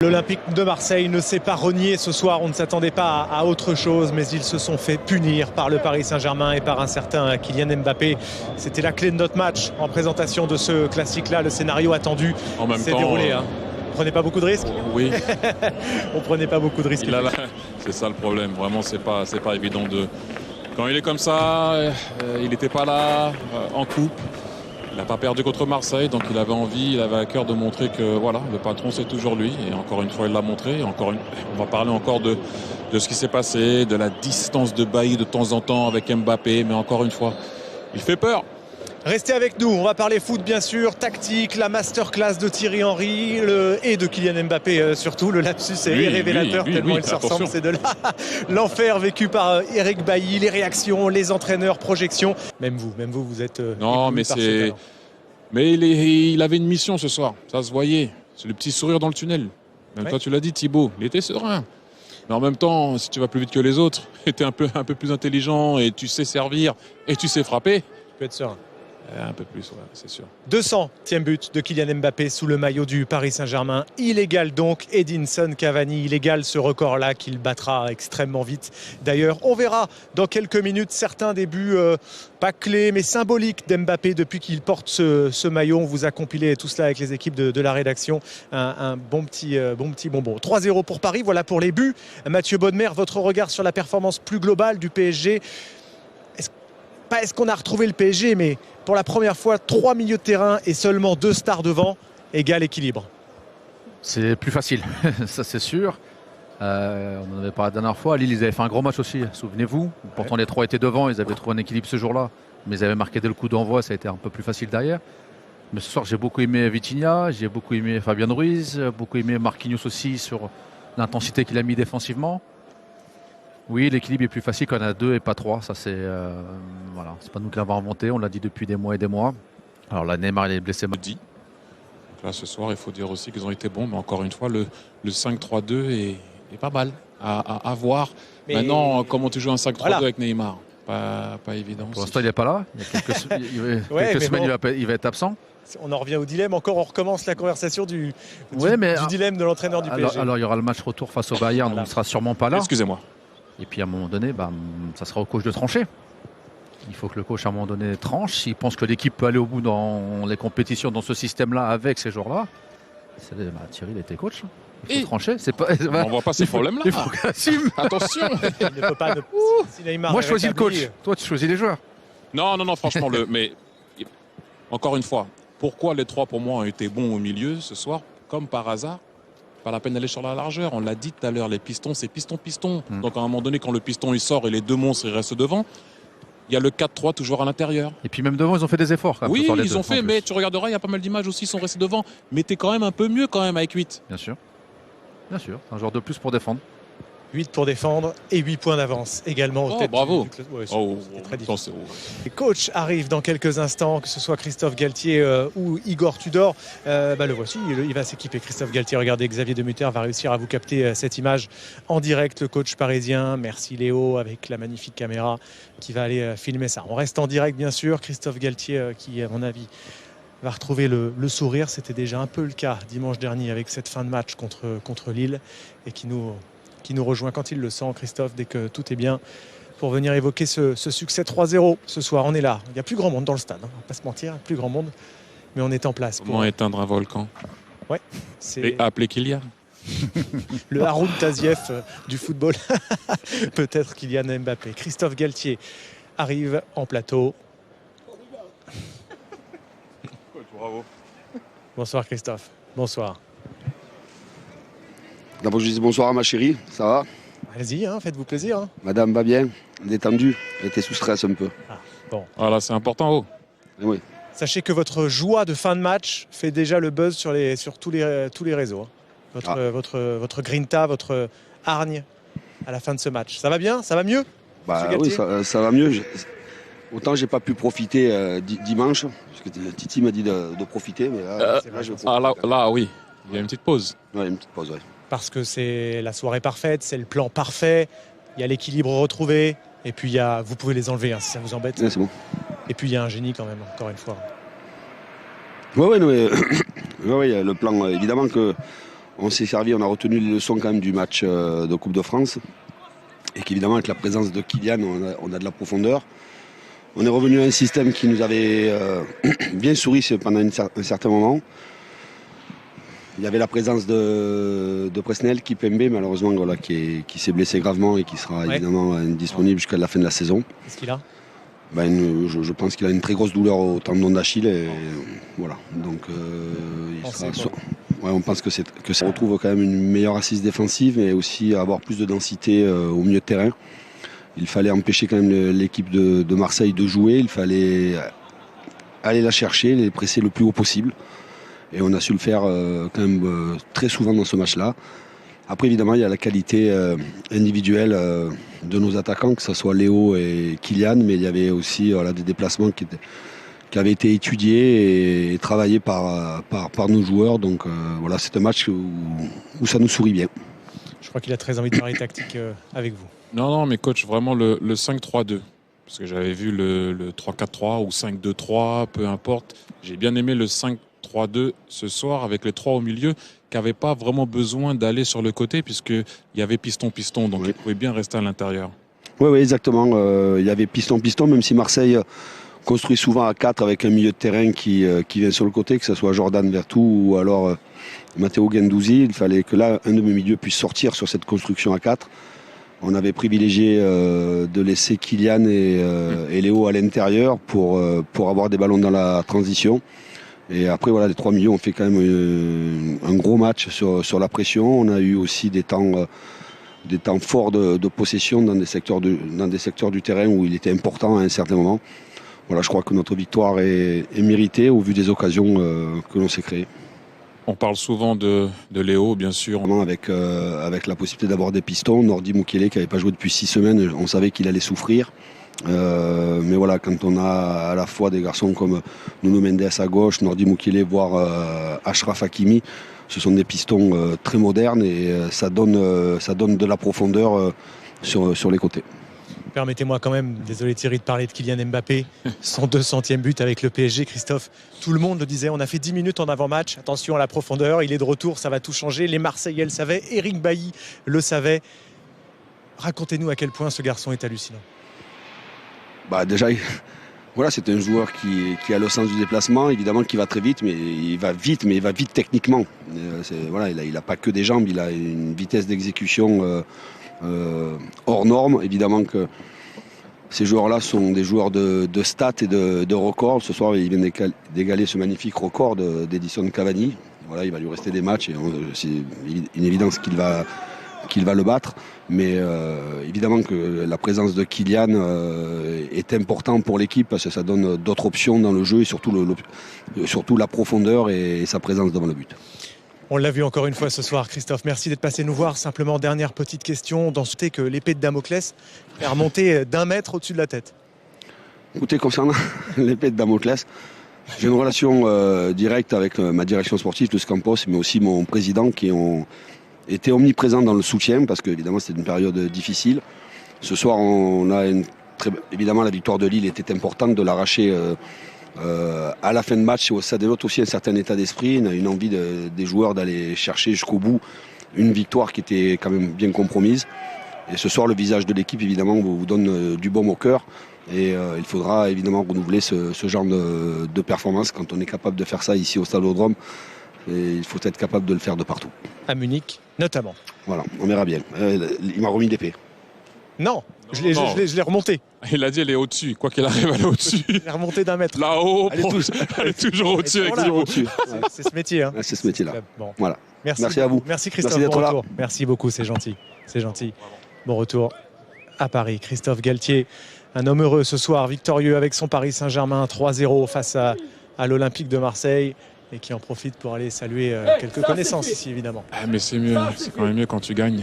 L'Olympique de Marseille ne s'est pas renié ce soir, on ne s'attendait pas à autre chose, mais ils se sont fait punir par le Paris Saint-Germain et par un certain Kylian Mbappé. C'était la clé de notre match en présentation de ce classique-là, le scénario attendu s'est déroulé. On prenait pas beaucoup de risques. Oui. On prenait pas beaucoup de risques. C'est ça le problème, vraiment c'est pas évident de... Quand il est comme ça, il n'était pas là en coupe. Il n'a pas perdu contre Marseille, donc il avait envie, il avait à cœur de montrer que voilà, le patron c'est toujours lui. Et encore une fois, il l'a montré. On va parler encore de ce qui s'est passé, de la distance de Bailly de temps en temps avec Mbappé. Mais encore une fois, il fait peur. Restez avec nous, on va parler foot bien sûr, tactique, la masterclass de Thierry Henry et de Kylian Mbappé surtout. Le lapsus est révélateur tellement ils se ressemblent ces deux-là. L'enfer vécu par Eric Bailly, les réactions, les entraîneurs, projections. Même vous êtes... non, mais c'est... Mais il avait une mission ce soir, ça se voyait. C'est le petit sourire dans le tunnel. Même toi tu l'as dit Thibaut, il était serein. Mais en même temps, si tu vas plus vite que les autres, tu es un peu plus intelligent et tu sais servir et tu sais frapper. Tu peux être serein. Un peu plus, ouais, c'est sûr. 200e but de Kylian Mbappé sous le maillot du Paris Saint-Germain. Il égale donc Edinson Cavani. Il égale ce record-là qu'il battra extrêmement vite. D'ailleurs, on verra dans quelques minutes certains débuts, pas clés, mais symboliques d'Mbappé depuis qu'il porte ce maillot. On vous a compilé tout cela avec les équipes de la rédaction. Un bon petit bonbon. 3-0 pour Paris, voilà pour les buts. Mathieu Bodmer, votre regard sur la performance plus globale du PSG. Est-ce qu'on a retrouvé le PSG, mais pour la première fois, 3 milieux de terrain et seulement 2 stars devant, égal équilibre. C'est plus facile, ça c'est sûr. On en avait parlé la dernière fois. Lille, ils avaient fait un gros match aussi, souvenez-vous. Pourtant, les 3 étaient devant, ils avaient trouvé un équilibre ce jour-là. Mais ils avaient marqué dès le coup d'envoi, ça a été un peu plus facile derrière. Mais ce soir, j'ai beaucoup aimé Vitinha, j'ai beaucoup aimé Fabien Ruiz, beaucoup aimé Marquinhos aussi sur l'intensité qu'il a mis défensivement. Oui, l'équilibre est plus facile quand on a 2 et pas 3. Ça, c'est voilà, c'est pas nous qui l'avons inventé. On l'a dit depuis des mois et des mois. Alors là, Neymar, il est blessé. Donc là, ce soir, il faut dire aussi qu'ils ont été bons. Mais encore une fois, le 5-3-2 est pas mal à voir. Mais maintenant, comment tu joues un 5-3-2 avec Neymar, pas évident. Pour l'instant, il n'est pas là. Il y a quelques semaines, il va être absent. On en revient au dilemme. Encore, on recommence la conversation du dilemme de l'entraîneur du PSG. Alors, il y aura le match retour face au Bayern. Voilà. On ne sera sûrement pas là. Excusez-moi. Et puis à un moment donné, ça sera au coach de trancher. Il faut que le coach à un moment donné tranche. S'il pense que l'équipe peut aller au bout dans les compétitions, dans ce système-là, avec ces joueurs-là, Thierry, il était coach. Il faut trancher. On ne voit pas ces problèmes-là. Il faut qu'il assume. Attention. Il ne peut pas si Neymar Moi, je choisis le coach. Toi, tu choisis les joueurs. Non, franchement, mais encore une fois, pourquoi les 3 pour moi ont été bons au milieu ce soir, comme par hasard? Pas la peine d'aller sur la largeur, on l'a dit tout à l'heure, les pistons c'est piston. Donc à un moment donné quand le piston il sort et les 2 monstres ils restent devant, il y a le 4-3 toujours à l'intérieur. Et puis même devant ils ont fait des efforts quand même. Oui ils ont fait, mais tu regarderas il y a pas mal d'images aussi, ils sont restés devant, mais t'es quand même un peu mieux quand même avec 8. Bien sûr, un joueur de plus pour défendre. 8 pour défendre et 8 points d'avance également. Bravo. C'est très difficile. Les coachs arrivent dans quelques instants, que ce soit Christophe Galtier ou Igor Tudor. Le voici, il va s'équiper. Christophe Galtier, regardez, Xavier Demuter va réussir à vous capter cette image en direct. Le coach parisien, merci Léo, avec la magnifique caméra qui va aller filmer ça. On reste en direct bien sûr. Christophe Galtier qui, à mon avis, va retrouver le sourire. C'était déjà un peu le cas dimanche dernier avec cette fin de match contre Lille et qui nous rejoint quand il le sent, Christophe, dès que tout est bien, pour venir évoquer ce succès 3-0 ce soir. On est là. Il n'y a plus grand monde dans le stade, on ne va pas se mentir, plus grand monde, mais on est en place. Comment éteindre un volcan? Ouais, et appeler Kylian. Le Haroun Tazieff du football. Peut-être Kylian Mbappé. Christophe Galtier arrive en plateau. Bravo. Bonsoir Christophe. Bonsoir. D'abord, je dis bonsoir à ma chérie, ça va? Allez-y, faites-vous plaisir. Madame va bien, détendue, j'étais sous stress un peu. Bon. Voilà, c'est important. Oui. Sachez que votre joie de fin de match fait déjà le buzz sur tous les réseaux. Votre grinta, votre hargne à la fin de ce match. Ça va bien? Ça va mieux? Oui, ça va mieux. Autant j'ai pas pu profiter dimanche, parce que Titi m'a dit de profiter, mais là, je profite. Là, oui, il y a une petite pause. Oui, une petite pause, oui. Parce que c'est la soirée parfaite, c'est le plan parfait, il y a l'équilibre retrouvé, et puis vous pouvez les enlever si ça vous embête. Ouais, c'est bon. Et puis il y a un génie quand même, encore une fois. Oui, le plan, évidemment que On s'est servi, on a retenu les leçons quand même du match de Coupe de France. Et qu'évidemment, avec la présence de Kylian, on a de la profondeur. On est revenu à un système qui nous avait bien souri pendant un certain moment. Il y avait la présence de Presnel, Kipembe, malheureusement, voilà, qui s'est blessé gravement et qui sera évidemment indisponible jusqu'à la fin de la saison. Qu'est-ce qu'il a? Je pense qu'il a une très grosse douleur au tendon d'Achille. Et voilà. Donc, on pense que ça retrouve quand même une meilleure assise défensive et aussi avoir plus de densité au milieu de terrain. Il fallait empêcher quand même l'équipe de Marseille de jouer. Il fallait aller la chercher, les presser le plus haut possible. Et on a su le faire quand même très souvent dans ce match-là. Après, évidemment, il y a la qualité individuelle de nos attaquants, que ce soit Léo et Kylian, mais il y avait aussi des déplacements qui avaient été étudiés et travaillés par nos joueurs. Donc voilà, c'est un match où ça nous sourit bien. Je crois qu'il a très envie de parler tactique avec vous. Non, mais coach, vraiment le 5-3-2. Parce que j'avais vu le 3-4-3 ou 5-2-3, peu importe. J'ai bien aimé le 5-3-2 ce soir avec les 3 au milieu qui n'avaient pas vraiment besoin d'aller sur le côté puisqu'il y avait piston-piston. Donc ils pouvaient bien rester à l'intérieur. Oui, exactement. Il y avait piston-piston, même si Marseille construit souvent à 4 avec un milieu de terrain qui vient sur le côté, que ce soit Jordan Vertou ou alors Matteo Guendouzi. Il fallait que là, un de mes milieux puisse sortir sur cette construction à 4. On avait privilégié de laisser Kylian et Léo à l'intérieur pour avoir des ballons dans la transition. Et après, voilà, les 3 milieux ont fait quand même un gros match sur la pression. On a eu aussi des temps forts de possession dans des secteurs du terrain où il était important à un certain moment. Voilà, je crois que notre victoire est méritée au vu des occasions que l'on s'est créées. On parle souvent de Léo, bien sûr. Avec la possibilité d'avoir des pistons, Nordi Mukiele qui n'avait pas joué depuis 6 semaines, on savait qu'il allait souffrir. Mais voilà, quand on a à la fois des garçons comme Nuno Mendes à gauche, Nordi Mukiele, voire Achraf Hakimi, ce sont des pistons très modernes et ça donne de la profondeur sur les côtés. Permettez-moi quand même, désolé Thierry, de parler de Kylian Mbappé, son 200e but avec le PSG. Christophe, tout le monde le disait, on a fait 10 minutes en avant-match, attention à la profondeur, il est de retour, ça va tout changer. Les Marseillais le savaient, Eric Bailly le savait. Racontez-nous à quel point ce garçon est hallucinant. Déjà, voilà, c'est un joueur qui a le sens du déplacement, évidemment qui va très vite, mais il va vite techniquement. Voilà, il n'a pas que des jambes, il a une vitesse d'exécution hors norme. Évidemment que ces joueurs-là sont des joueurs de stats et de records. Ce soir, il vient d'égaler ce magnifique record d'Edison Cavani. Voilà, il va lui rester des matchs et c'est une évidence qu'il va le battre. Mais évidemment que la présence de Kylian est importante pour l'équipe parce que ça donne d'autres options dans le jeu et surtout la profondeur et sa présence devant le but. On l'a vu encore une fois ce soir, Christophe. Merci d'être passé nous voir. Simplement, dernière petite question. Dans ce que l'épée de Damoclès est remontée d'1 mètre au-dessus de la tête. Écoutez, concernant l'épée de Damoclès, j'ai une relation directe avec ma direction sportive de Campos, mais aussi mon président qui ont été omniprésents dans le soutien parce qu'évidemment c'était une période difficile. Ce soir, évidemment la victoire de Lille était importante de l'arracher à la fin de match. Ça dénote aussi un certain état d'esprit, une envie des joueurs d'aller chercher jusqu'au bout une victoire qui était quand même bien compromise. Et ce soir, le visage de l'équipe, évidemment, vous donne du baume au cœur. Et il faudra évidemment renouveler ce genre de performance. Quand on est capable de faire ça ici au Stade-Vélodrome, il faut être capable de le faire de partout. À Munich, notamment. Voilà, on verra bien. Il m'a remis l'épée. Non, je l'ai remonté. Il a dit elle est au-dessus. Quoi qu'il arrive, elle est au-dessus. Je l'ai remonté d'1 mètre. Là-haut, elle est toujours au-dessus. C'est ce métier. Hein. C'est ce métier-là. Bon. Voilà. Merci à vous. Merci Christophe. Merci d'être là. Merci beaucoup, c'est gentil. C'est gentil. Bon retour à Paris. Christophe Galtier, un homme heureux ce soir, victorieux avec son Paris Saint-Germain 3-0 face à l'Olympique de Marseille. Et qui en profite pour aller saluer quelques connaissances ici, évidemment. Mais c'est mieux, c'est quand même mieux quand tu gagnes.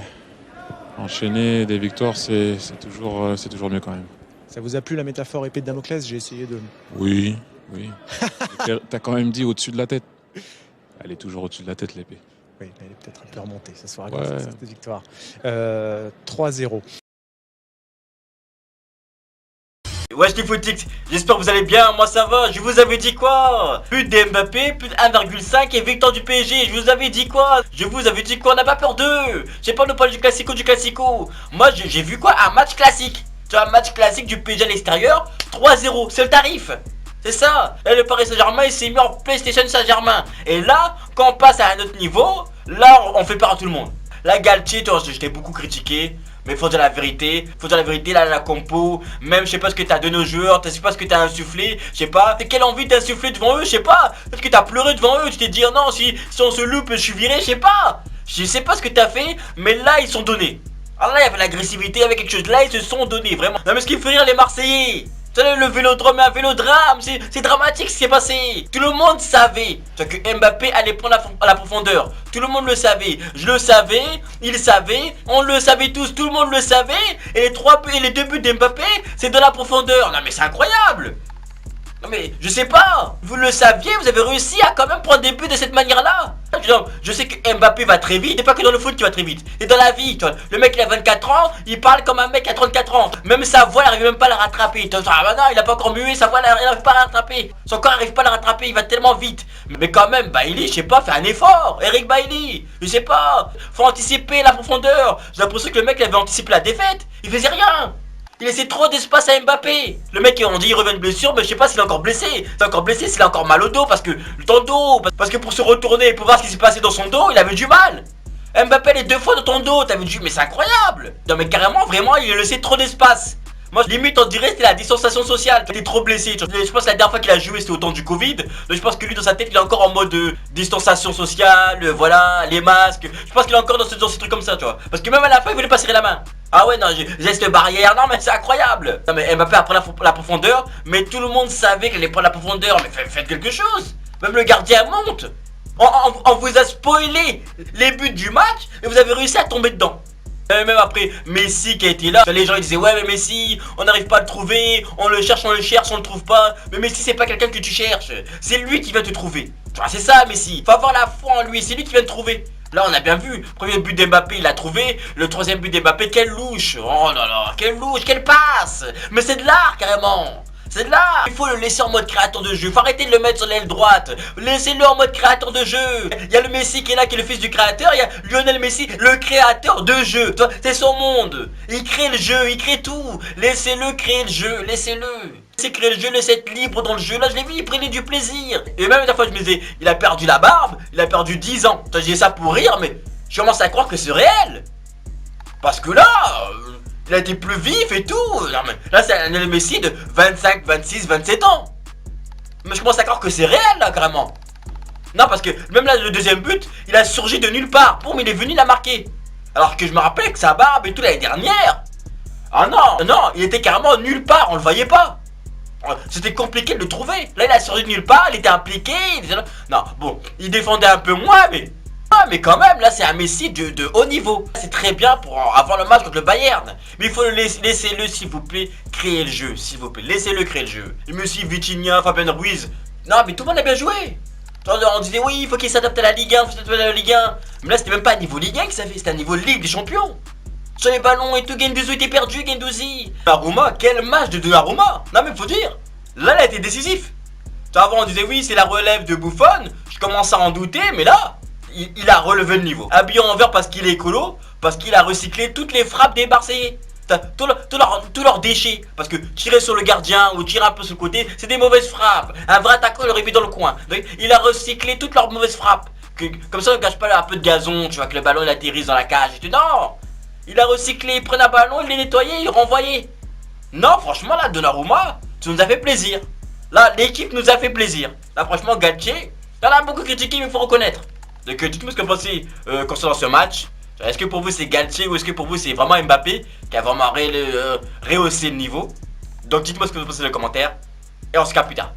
Enchaîner des victoires, c'est toujours mieux quand même. Ça vous a plu la métaphore épée de Damoclès? J'ai essayé de... Oui. T'as quand même dit au-dessus de la tête. Elle est toujours au-dessus de la tête, l'épée. Oui, mais elle est peut-être un peu remontée ce soir grâce à cette victoire. 3-0. Wesh les footix, j'espère que vous allez bien, moi ça va, je vous avais dit quoi? But de Mbappé, plus de 1,5 et victoire du PSG, je vous avais dit quoi? Je vous avais dit quoi? On n'a pas peur d'eux. J'ai pas nous parler du classico. Moi j'ai vu quoi? Un match classique. Tu vois, un match classique du PSG à l'extérieur, 3-0, c'est le tarif. C'est ça. Et le Paris Saint-Germain il s'est mis en PlayStation Saint-Germain. Et là, quand on passe à un autre niveau, là on fait peur à tout le monde. La Galtier, je t'ai beaucoup critiqué. Mais faut dire la vérité, là la compo, même je sais pas ce que t'as donné aux joueurs, je sais pas ce que t'as insufflé, je sais pas, quelle envie t'as insufflé devant eux, je sais pas, peut-être que t'as pleuré devant eux, tu t'es dit non si on se loupe je suis viré, je sais pas ce que t'as fait, mais là ils sont donnés. Alors là il y avait l'agressivité, il y avait quelque chose, là ils se sont donnés, vraiment. Non mais ce qui fait rire les Marseillais, vous savez, le vélodrome est un vélodrame, c'est dramatique ce qui s'est passé. Tout le monde savait que Mbappé allait prendre la profondeur. Tout le monde le savait, je le savais, il savait, on le savait tous, tout le monde le savait. Et les deux buts d'Mbappé, c'est dans la profondeur. Non mais c'est incroyable. Non mais je sais pas, vous le saviez, vous avez réussi à quand même prendre des buts de cette manière-là. Je sais que Mbappé va très vite, c'est pas que dans le foot qu'il va très vite, c'est dans la vie. Tu vois. Le mec il a 24 ans, il parle comme un mec à 34 ans. Même sa voix, il n'arrive même pas à la rattraper. Ah non, il a pas encore mué, sa voix, il n'arrive pas à la rattraper. Son corps n'arrive pas à la rattraper, il va tellement vite. Mais quand même, Bailly, je sais pas, fait un effort. Eric Bailly, je sais pas, faut anticiper la profondeur. J'ai l'impression que le mec il avait anticipé la défaite, il faisait rien. Il laissait trop d'espace à Mbappé. Le mec on dit il revient de blessure, mais je sais pas s'il est encore blessé. C'est encore blessé, s'il a encore mal au dos parce que ton dos, parce que pour se retourner et pour voir ce qui s'est passé dans son dos, il avait du mal. Mbappé les 2 fois dans ton dos, t'avais du, mais c'est incroyable. Non mais carrément, vraiment, il laissait trop d'espace. Moi limite on dirait c'était la distanciation sociale. Il était trop blessé. Je pense que la dernière fois qu'il a joué c'était au temps du Covid. Donc je pense que lui dans sa tête il est encore en mode distanciation sociale, voilà, les masques. Je pense qu'il est encore dans ce truc comme ça, tu vois. Parce que même à la fin il voulait pas serrer la main. Ah ouais non, geste barrière, non mais c'est incroyable. Non mais Mbappé a pris la profondeur, mais tout le monde savait qu'elle allait prendre la profondeur. Mais faites quelque chose. Même le gardien monte. On vous a spoilé les buts du match et vous avez réussi à tomber dedans. Même après Messi qui a été là, les gens ils disaient ouais mais Messi on n'arrive pas à le trouver, on le cherche, on le trouve pas. Mais Messi c'est pas quelqu'un que tu cherches, c'est lui qui va te trouver. C'est ça Messi, faut avoir la foi en lui, c'est lui qui vient te trouver. Là on a bien vu, premier but d'Mbappé il a trouvé, le troisième but d'Mbappé, quelle louche. Oh là là, quelle louche, quelle passe. Mais c'est de l'art carrément. C'est de là. Il faut le laisser en mode créateur de jeu. Faut arrêter de le mettre sur l'aile droite. Laissez-le en mode créateur de jeu. Il y a le Messi qui est là, qui est le fils du créateur. Il y a Lionel Messi, le créateur de jeu. C'est son monde. Il crée le jeu, il crée tout. Laissez-le créer le jeu. Laissez-le. Laissez créer le jeu, laissez être libre dans le jeu. Là, je l'ai vu, il prenait du plaisir. Et même la fois, je me disais, il a perdu la barbe. Il a perdu 10 ans. Je disais ça pour rire, mais je commence à croire que c'est réel. Parce que là... il a été plus vif et tout. Non, mais là c'est un Messi de 25, 26, 27 ans. Mais je commence à croire que c'est réel là carrément. Non parce que même là le deuxième but, il a surgi de nulle part. Boum, il est venu la marquer. Alors que je me rappelle que sa barbe et tout l'année dernière. Ah non, il était carrément nulle part, on le voyait pas. C'était compliqué de le trouver. Là il a surgi de nulle part, il était impliqué. Non, bon, il défendait un peu moins mais... mais quand même, là c'est un Messi de haut niveau. C'est très bien pour avoir le match contre le Bayern. Mais il faut le laissez-le s'il vous plaît créer le jeu, s'il vous plaît. Laissez-le créer le jeu. Et Messi, Vitinha, Fabien Ruiz. Non mais tout le monde a bien joué. On disait oui, il faut qu'il s'adapte à la Ligue 1, il faut s'adapter à la Ligue 1. Mais là c'était même pas un niveau Ligue 1 qu'il savait, c'était un niveau Ligue des Champions. Sur les ballons et tout, Guendouzi était perdu, Guendouzi. Donnarumma, quel match de Donnarumma. Non mais faut dire, là il a été décisif. Avant on disait oui c'est la relève de Buffon. Je commence à en douter, mais là... Il a relevé le niveau. Habillé en vert parce qu'il est écolo, parce qu'il a recyclé toutes les frappes des Marseillais. Tous leurs déchets. Parce que tirer sur le gardien ou tirer un peu sur le côté, c'est des mauvaises frappes. Un vrai attaquant, il aurait mis dans le coin. Donc, il a recyclé toutes leurs mauvaises frappes. Comme ça, on ne gâche pas un peu de gazon, tu vois, que le ballon il atterrisse dans la cage. Non, il a recyclé, il prenait un ballon, il les nettoyait, il renvoyait. Non, franchement, là, Donnarumma, ça nous a fait plaisir. Là, l'équipe nous a fait plaisir. Là, franchement, Galtier, on a beaucoup critiqué, mais il faut reconnaître. Donc dites-moi ce que vous pensez concernant ce match. Est-ce que pour vous c'est Galtier ou est-ce que pour vous c'est vraiment Mbappé qui a vraiment rehaussé le niveau? Donc dites-moi ce que vous pensez dans les commentaires. Et on se capte plus tard.